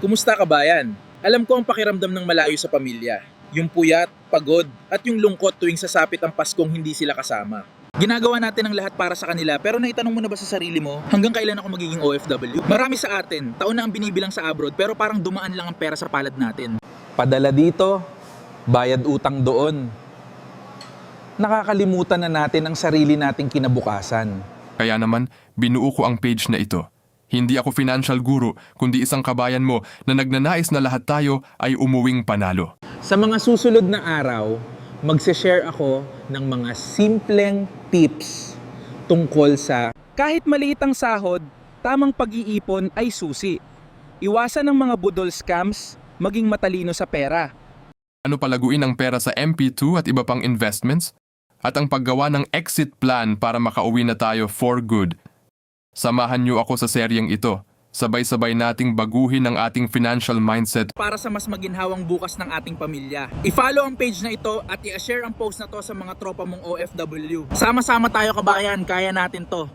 Kumusta kabayan? Alam ko ang pakiramdam ng malayo sa pamilya. Yung puyat, pagod, at yung lungkot tuwing sasapit ang Paskong hindi sila kasama. Ginagawa natin ang lahat para sa kanila pero naitanong mo na ba sa sarili mo hanggang kailan ako magiging OFW? Marami sa atin, taon na ang binibilang sa abroad pero parang dumaan lang ang pera sa palad natin. Padala dito, bayad utang doon. Nakakalimutan na natin ang sarili nating kinabukasan. Kaya naman, binuo ko ang page na ito. Hindi ako financial guru, kundi isang kabayan mo na nagnanais na lahat tayo ay umuwing panalo. Sa mga susunod na araw, magse-share ako ng mga simpleng tips tungkol sa Kahit maliit ang sahod, tamang pag-iipon ay susi. Iwasan ang mga budol scams, maging matalino sa pera. Ano palaguin ang pera sa MP2 at iba pang investments? At ang paggawa ng exit plan para makauwi na tayo for good. Samahan niyo ako sa seryeng ito. Sabay-sabay nating baguhin ang ating financial mindset. Para sa mas maginhawang bukas ng ating pamilya. I-follow ang page na ito at i-share ang post na to sa mga tropa mong OFW. Sama-sama tayo kabayan, kaya natin to.